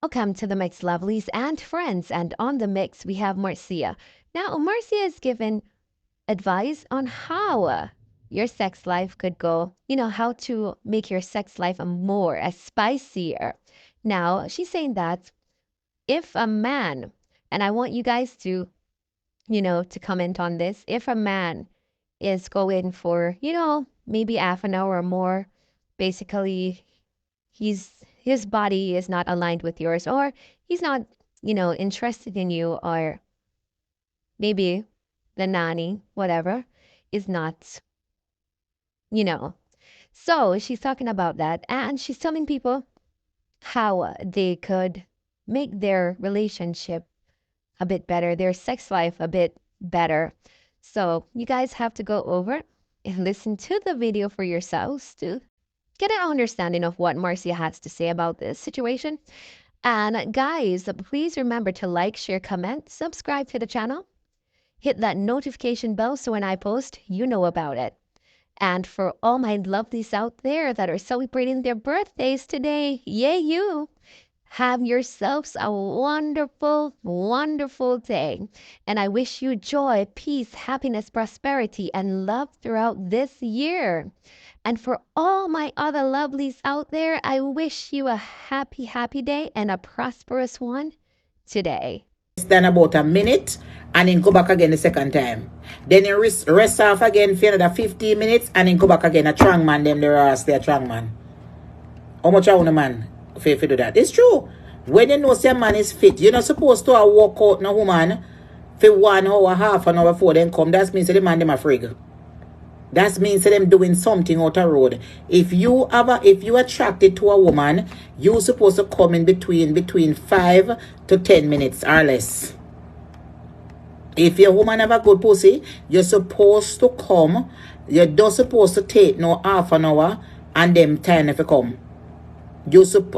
Welcome to the Mix Lovelies and friends. And on the mix, we have Marcia. Now, Marcia is given advice on how your sex life could go, how to make your sex life a spicier. Now, she's saying that if a man, and I want you guys to, to comment on this, if a man is going for, maybe half an hour or more, basically his body is not aligned with yours, or he's not, interested in you, or maybe the nanny, whatever, is not, you know. So she's talking about that, and she's telling people how they could make their relationship a bit better, their sex life a bit better. So you guys have to go over and listen to the video for yourselves to get an understanding of what Marcia has to say about this situation. And guys, please remember to like, share, comment, subscribe to the channel, hit that notification bell so when I post, you know about it. And for all my lovelies out there that are celebrating their birthdays today, yay you! Have yourselves a wonderful, wonderful day. And I wish you joy, peace, happiness, prosperity, and love throughout this year. And for all my other lovelies out there, I wish you a happy, happy day and a prosperous one today. Then about a minute and then go back again the second time. Then you rest off again for another 15 minutes and then go back again. A strong man, them there are stay a strong man. How much I want a man if do that? It's true. When you know your man is fit, you're not supposed to walk out no woman for 1 hour, half an hour before then come. That means the man them a frig. That means them doing something out the road. If you attracted to a woman, you supposed to come in between 5 to 10 minutes or less. If your woman have a good pussy, you're supposed to come. You're not supposed to take no half an hour and them time if you come.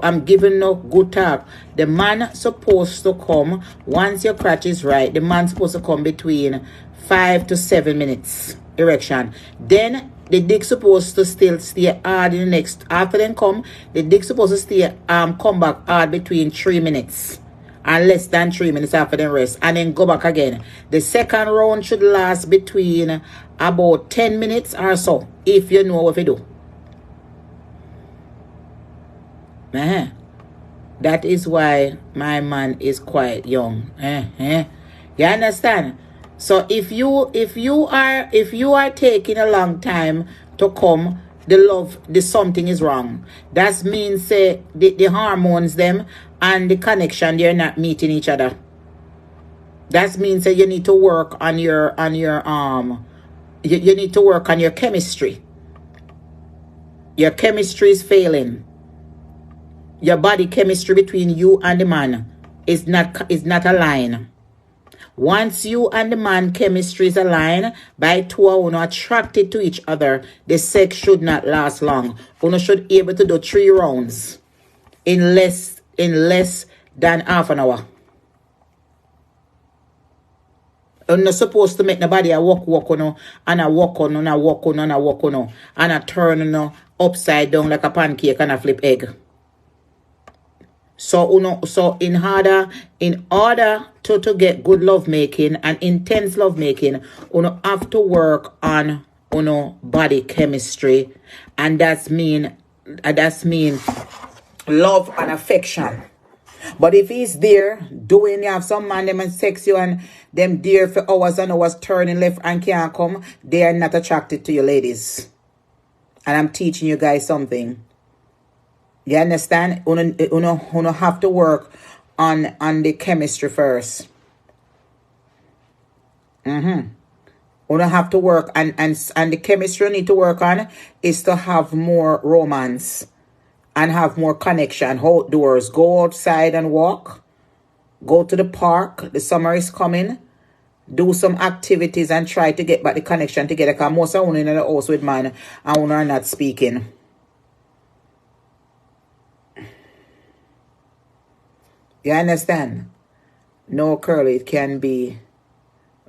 I'm giving no good talk. The man supposed to come once your crotch is right. The man supposed to come between 5 to 7 minutes erection. Then the dick supposed to still stay hard in the next. After then come, the dick supposed to stay come back hard between 3 minutes and less than 3 minutes after the rest, and then go back again. The second round should last between about 10 minutes or so, if you know what to do. That is why my man is quite young. You understand? So if you are taking a long time to come, the something is wrong. That means the hormones them and the connection, they're not meeting each other. That means you need to work on your you need to work on your chemistry. Your chemistry is failing. Your body chemistry between you and the man is not aligned. Once you and the man chemistry is aligned, by two of you attracted to each other, the sex should not last long. You should be able to do 3 rounds in less than half an hour. You're not supposed to make nobody a walk on and a walk on and a walk on and a walk on and a turn upside down like a pancake and a flip egg. So in order to get good love making and intense love making, you have to work on body chemistry, and that's mean love and affection. But if he's there you have some man them and sex you and them there for hours and hours turning left and can't come, they are not attracted to you, ladies. And I'm teaching you guys something. You understand? You have to work on the chemistry first. You have to work and the chemistry you need to work on is to have more romance and have more connection outdoors. Go outside and walk. Go to the park. The summer is coming. Do some activities and try to get back the connection together, because most of you in the house with man and you are not speaking. You understand? No, Curly, it can be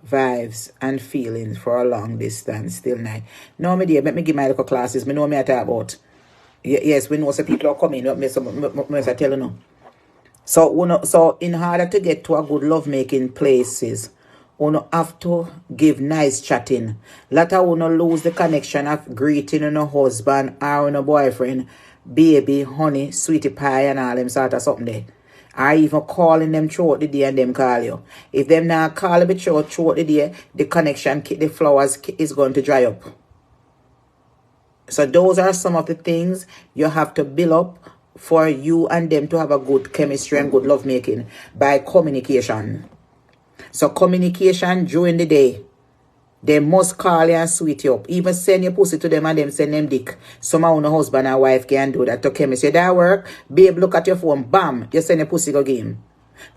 vibes and feelings for a long distance still night. No, my dear, let me give my little classes. Me know me I talk about. Yes, we know some people are coming. Me I tell you now. So in order to get to a good lovemaking places, uno have to give nice chatting. Later uno lose the connection of greeting uno husband or uno boyfriend, baby, honey, sweetie pie and all them sort of something there. Or even calling them throughout the day and them call you. If them not call you throughout the day, the connection, the flowers is going to dry up. So those are some of the things you have to build up for you and them to have a good chemistry and good lovemaking by communication. So communication during the day. They must call you and sweet you up. Even send your pussy to them and them send them dick. Some of no husband and wife can do that to chemistry. That work, babe, look at your phone. Bam, you send your pussy go give him.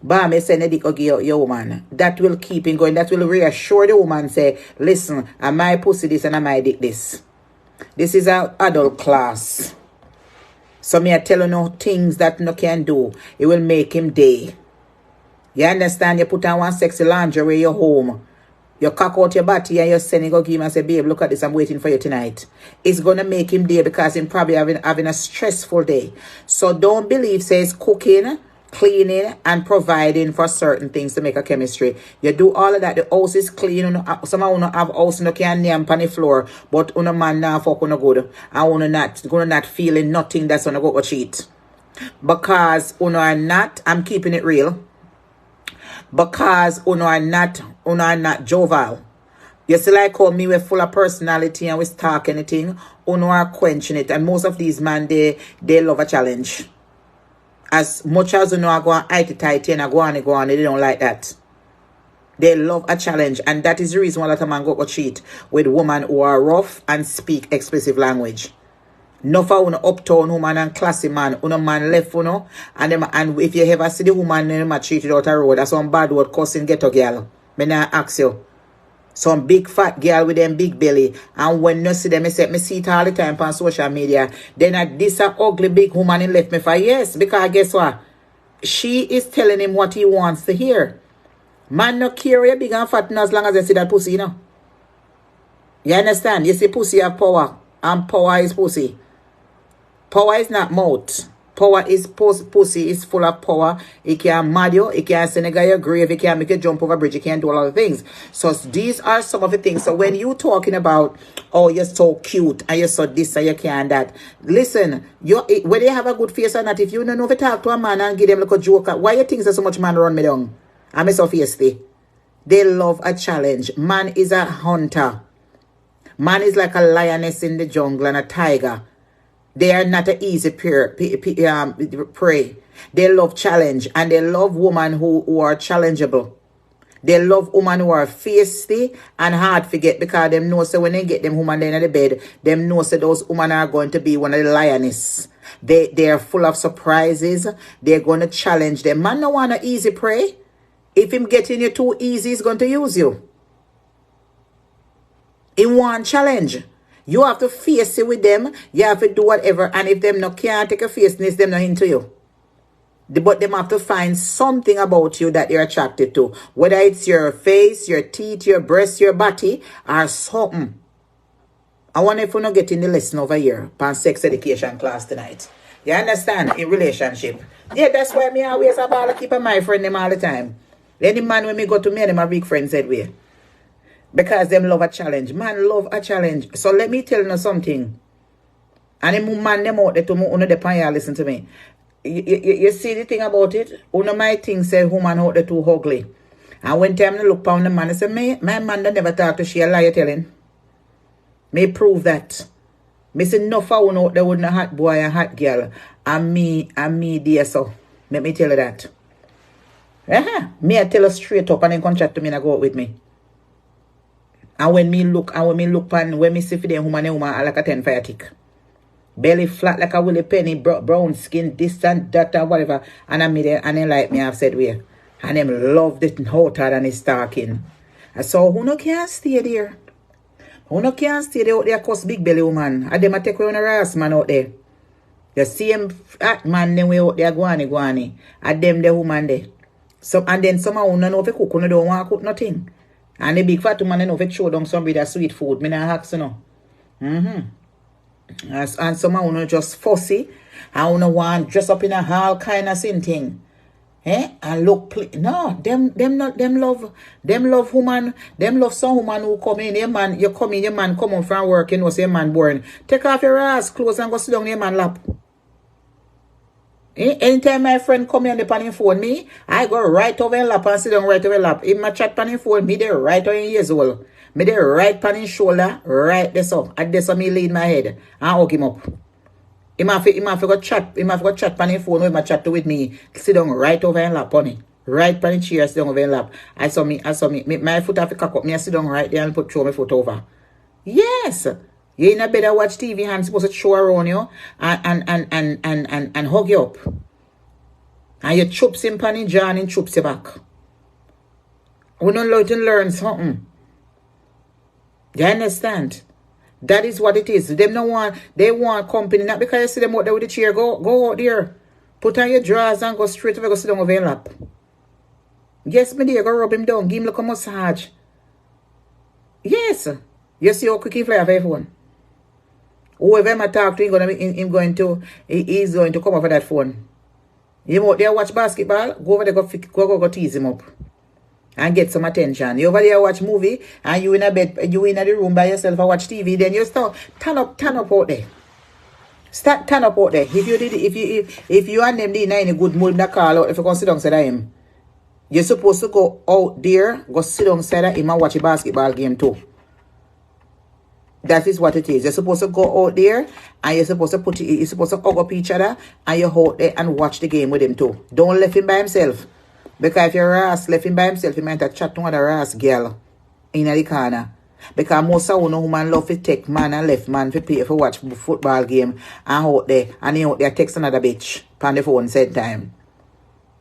Bam, you send a dick go give your woman. That will keep him going. That will reassure the woman, say, listen, am my pussy this and am my dick this? This is an adult class. So me I tell you no things that no can do. It will make him day. You understand? You put on one sexy lingerie, you're home. You cock out your body and you're sending go give him and say, babe, look at this, I'm waiting for you tonight. It's going to make him day because he's probably having a stressful day. So don't believe, says cooking, cleaning, and providing for certain things to make a chemistry. You do all of that. The house is clean. Some of you have house no can name on the floor, but una man now fuck una good. And una not feeling nothing that's gonna go cheat. Because una are not, I'm keeping it real. Because uno are not jovial. You see like how me we're full of personality and we talk anything, uno are quenching it. And most of these men, they love a challenge. As much as uno are going tight and go on, they don't like that. They love a challenge. And that is the reason why a lot of men go cheat with women who are rough and speak expressive language. No for uno uptown woman and classy man, uno man left uno, and if you ever see the woman them treated out a road, that's some bad word cussing ghetto girl. Me now ask you. Some big fat girl with them big belly, and when you see them, me see it all the time on social media. Then this a ugly big woman in left me for yes, because guess what? She is telling him what he wants to hear. Man no care you big and fat as long as you see that pussy, you know. You understand? You see pussy have power, and power is pussy. Power is not mouth. Power is pussy is full of power. It can mad you. It can send a guy your grave. It can make you jump over a bridge. It can do a lot of things. So these are some of the things. So when you talking about, oh, you're so cute and you're so this and you can that. Listen, whether you have a good face or not, if you don't know if you talk to a man and give them like a joke, why you think so much man run me down? I'm so feisty. They love a challenge. Man is a hunter. Man is like a lioness in the jungle and a tiger. They are not an easy prey. They love challenge and they love women who are challengeable. They love women who are feisty and hard to get because them know so when they get them women in the bed, them know so those women are going to be one of the lioness. They are full of surprises. They're going to challenge them. Man no want an easy prey. If him getting you too easy, he's going to use you. In one challenge. You have to face it with them. You have to do whatever. And if them no can't take a faceness, them not into you. But them have to find something about you that you're attracted to. Whether it's your face, your teeth, your breast, your body, or something. I wonder if we're not getting the lesson over here on sex education class tonight. You understand? In relationship. Yeah, that's why me always about to keep my friend them all the time. Any man when me go to me and my big friends said we. Because them love a challenge. Man love a challenge. So let me tell you something. And them man them out there to me, the pan listen to me. You see the thing about it? One of my things say woman out there too ugly. And when time I look upon the man, I say, my man don't never talk to she a lie you telling. Me prove that. Me say no for one out there with a hot boy and hot girl. And me dear so. Let me tell you that. Me I tell her straight up and then come chat to me and go out with me. And when me look and when me see for them woman I like a 10 fire tick. Belly flat like a woolly penny, brown skin, this and that and whatever. And I there and then like me I've said we. And them love the hotter than it's talking. And so who no can't stay there? Who no can't stay there out there cause big belly woman. And them a take away on a ass man out there. You see him fat man them way out there guani. And them the woman there. So and then some who no know if you cook, who don't want to cook nothing. And the big fat woman, if it show down somebody that sweet food, me not ask, you know. And someone who just fussy, and who want dress up in a all kind of same thing. And look, no, them love woman, them love some woman who come in, your man come on from work, you know, say man born. Take off your ass clothes and go sit down in your man lap. Anytime my friend come here on the phone me, I go right over in lap and sit down right over in lap. If my chat on the phone, me there right on years old. Me there right on his shoulder, right there so. At this me lead my head and hug him up. He might go chat on the phone with chat with me. Sit down right over in lap on it. Right on the chair, sit down over in lap. I saw me, my foot have to cock up. Me I sit down right there and throw my foot over. Yes. You in a bed watch TV and supposed to show around you and hug you up. And you chops him pan in jaw and he chops you back. We don't let him learn something. You understand? That is what it is. They want company, not because you see them out there with the chair. Go out there. Put on your drawers and go straight over, go sit down over your lap. Yes, me dear, go rub him down. Give him like a massage. Yes. You see how quick he fly off everyone. Whoever I talk to, he's going to come over that phone. You out there watch basketball, go over there, go tease him up. And get some attention. You over there watch movie, and you in a bed, you in the room by yourself and watch TV, then you start turn up out there. Start turn up out there. If you and them in any good mood in the call out, if you go sit down side of him, you're supposed to go out there, go sit down side of him and watch a basketball game too. That is what it is. You're supposed to go out there and you're supposed to hug up each other and you're out there and watch the game with him too. Don't leave him by himself. Because if you're ass left him by himself, he might have chat to another ass girl in the corner. Because most of the women love to take man and left man to pay for watch football game and out there and he out there text another bitch on the phone said time.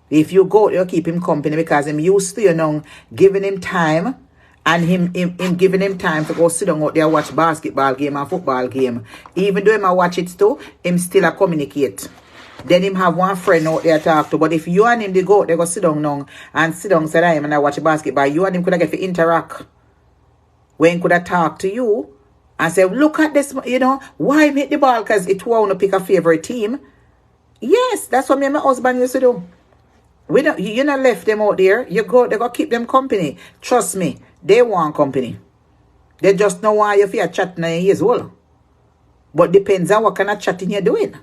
If you go, you keep him company because him used to, you know, giving him time. And him giving him time to go sit down out there watch basketball game and football game. Even though him a watch it too, him still a communicate. Then him have one friend out there talk to. But if you and him they go sit down now and sit down side of him and I watch basketball, you and him could have get to interact. When could I talk to you and say, look at this, you know, why hit the ball? Because it want to pick a favorite team. Yes, that's what me and my husband used to do. You not left them out there. They go keep them company. Trust me. They want company. They just know why if you're chatting 9 years old. But depends on what kind of chatting you're doing.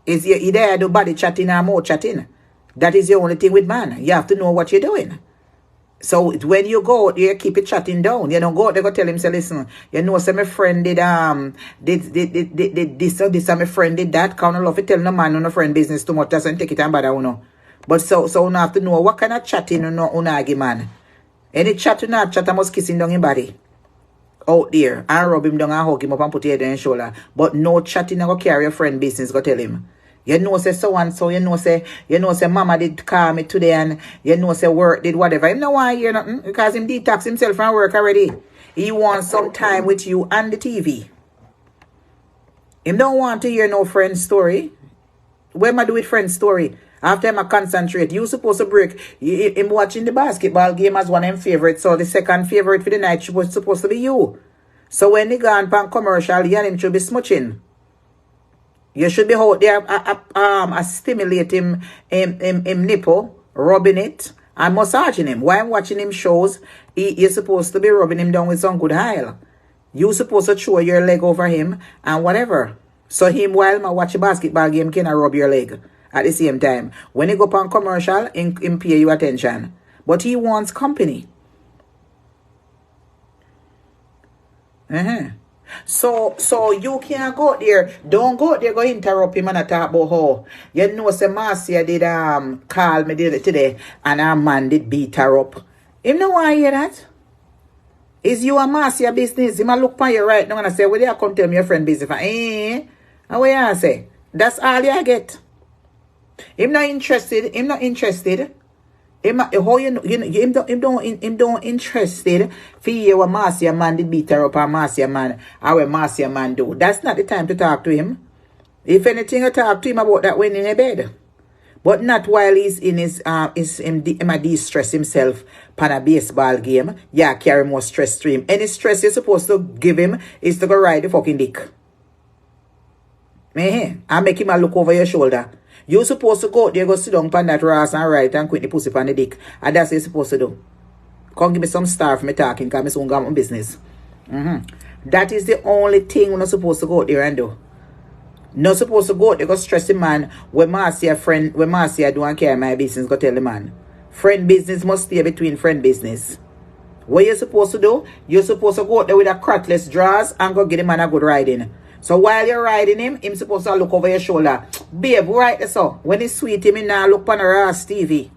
Is you either do body chatting or more chatting? That is the only thing with man. You have to know what you're doing. So when you go out there, keep it chatting down. You don't go out there, go tell him, say, listen, you know, say my friend did this or this, and my friend did that. Can't love it, tell no man no friend business too much, doesn't take it and bother, you know. But so you have to know what kind of chatting you know, argue, man. Any chat you not chat, I must kiss him down his body. Out there, and rub him down and hug him up and put your head on his shoulder. But no chatting, I go carry your friend business, go tell him. You know, say so and so, you know, say mama did call me today and you know, say work did whatever. Him no want to hear nothing because him detox himself from work already. He wants some time with you and the TV. Him don't want to hear no friend story. What am I do with friend story? After him I concentrate. You supposed to break. Him watching the basketball game as one of him favorite. So the second favorite for the night was supposed to be you. So when he gone pan commercial, you and him should be smooching. You should be out there stimulate him nipple, rubbing it, and massaging him. While I'm watching him shows, you're supposed to be rubbing him down with some good oil. You're supposed to throw your leg over him and whatever. So him, while I watch a basketball game, can I rub your leg at the same time? When he go on commercial, him pay you attention. But he wants company. So you can't go there. Don't go there, go interrupt him and talk about how. You know, say Marcia did call me today and her man did beat her up. Him no want to hear that. Is you and Marcia business? He might look for you right now and I say, well, you come tell me your friend business. And what you say? That's all you get. Him not interested. Him not interested. Him don't interested for you what Marcia man did beat her up and Marcia man how Marcia man do. That's not the time to talk to him. If anything, you talk to him about that when in the bed. But not while he's in his de-stress himself pan a baseball game. Yeah, carry more stress to him. Any stress you're supposed to give him is to go ride the fucking dick. And make him a look over your shoulder. You supposed to go there, go sit down on that ass and write and quit the pussy on the dick. And that's what you're supposed to do. Come give me some star for me talking, because I soon got my business. That is the only thing we're not supposed to go there and do. Not supposed to go there, go stress the man. When Marcia do and care my business, go tell the man. Friend business must stay between friend business. What you're supposed to do? You're supposed to go out there with a cratless drawers and go get the man a good riding. So while you're riding him supposed to look over your shoulder. Babe, right there so. When he's sweet, him now look on her ass TV.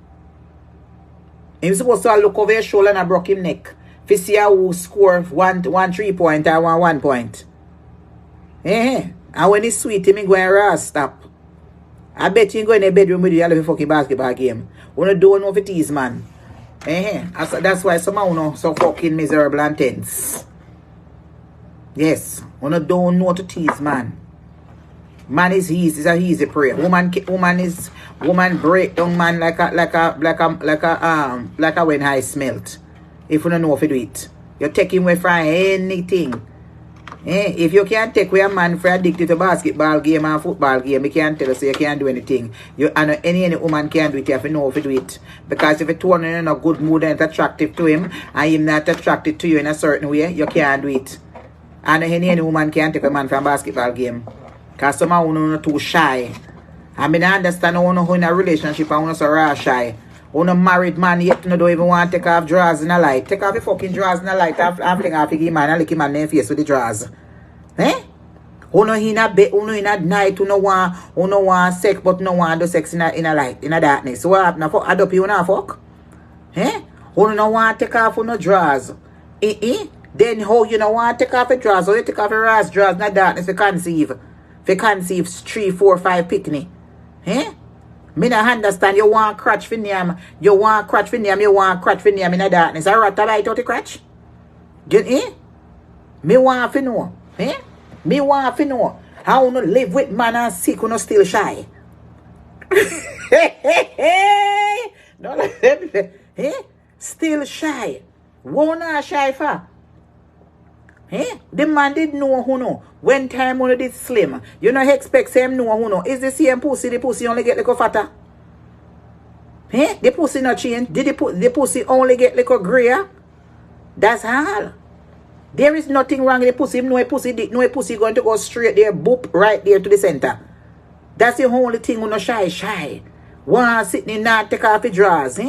Him supposed to look over your shoulder and broke him neck. If you see who score one 3-point or 1 point. And when he's sweet, him go and ass stop. I bet you go in the bedroom with you and have a fucking basketball game. Wanna do no for tease, man. That's why some of you so fucking miserable and tense. Yes, wanna don't know to tease, man. Man is easy, it's a easy prayer. Woman break down man like a when I smelt. If you don't know if you do it, you're taking away from anything. If you can't take away a man for addicted to basketball game and football game, you can't tell us so you can't do anything. Any woman can do it, you have to know if you do it. Because if you turn in a good mood and it's attractive to him, and him not attracted to you in a certain way, you can't do it. And any woman can't take a man from a basketball game. Because some of you are too shy. I mean, I understand you are in a relationship and you are so shy. You are married man yet you don't even want to take off drawers in the light. Take off your fucking drawers in the light and fling off your man and lick him in the face with the drawers. You know in a bed, you know in a night, you know want sex, but you know want do sex in a light, in a darkness. So what happened? Add up you now fuck? You don't want to take off your drawers. Then how you don't want to take off your drawers? Or you take off your ass drawers in the darkness to conceive? If you conceive 3, 4, 5 picnic. Me not understand. You want crotch for name. You want crotch for name in the darkness. I rat a light out the crotch. Me want to know. Me want to know. How you live with man and sick you still shy. No, still shy. What not shy for? The man did know who know. When time when did slim. You know expect him know who know. Is the same pussy, the pussy only get little fatter? The pussy not change. Did the pussy only get little grayer? That's all. There is nothing wrong with the pussy. No pussy going to go straight there, boop, right there to the center. That's the only thing who no shy. One sitting in that take off the drawers,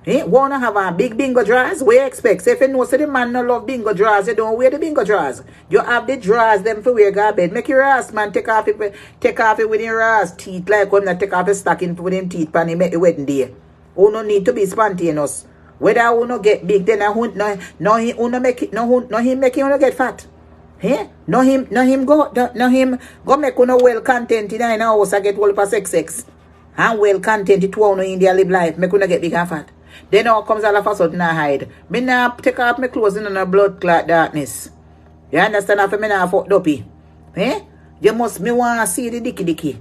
wanna have a big bingo drawers? What you expect? Say if you know so the man no love bingo drawers, you don't wear the bingo drawers. You have the drawers them for wear go bed. Make your ass man take off it with your ass teeth like when not take off the stocking with them teeth pan make the wedding day. Who no need to be spontaneous. Whether who no get big, then no him make it no him make you no get fat. No him go make you no well content in a house and get all for sex. And well content it one in their live life, make you no get big and fat. Then now comes all of a sudden I hide. Me now take off my clothes in a blood clot darkness. You understand after me now fucked up? You must me want to see the dicky.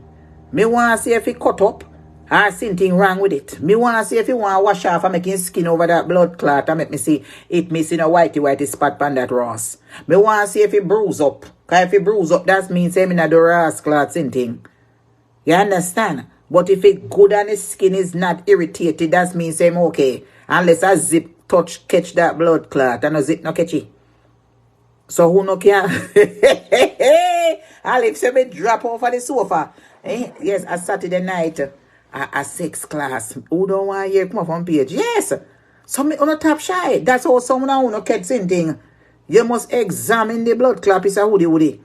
Me want to see if it cut up or something wrong with it. Me want to see if you want to wash off and making skin over that blood clot and make me see it missing a whitey spot on that Ross. Me want to see if it bruise up. Because if it bruise up, that means I'm in a Ross clot something. You understand? But if it good and the skin is not irritated, that means I'm okay. Unless a zip catch that blood clot and a zip no catch it. So who no can? I'll if me drop off of the sofa. Yes, a Saturday night, a sex class. Who don't want to hear come up on page? Yes. So me on a top shy. That's how someone who no catch something. You must examine the blood clot. It's a woody.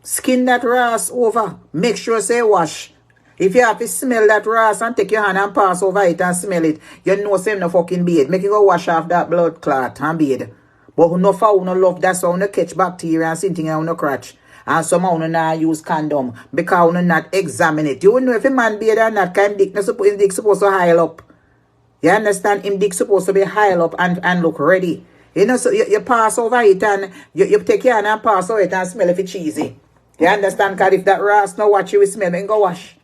Skin that ras over. Make sure say wash. If you have to smell that ras and take your hand and pass over it and smell it, you know same no fucking beard. Make you go wash off that blood clot and beard. But who no foul no love, that's how no catch bacteria and something on no crotch. And somehow no not use condom because no not examine it. You know if a man beard or not, kind dick supposed to heal up. You understand? Him dick supposed to be heil up and look ready. You know, so you pass over it and you take your hand and pass over it and smell if it's cheesy. You understand? Because if that ras no watch you will smell and go wash.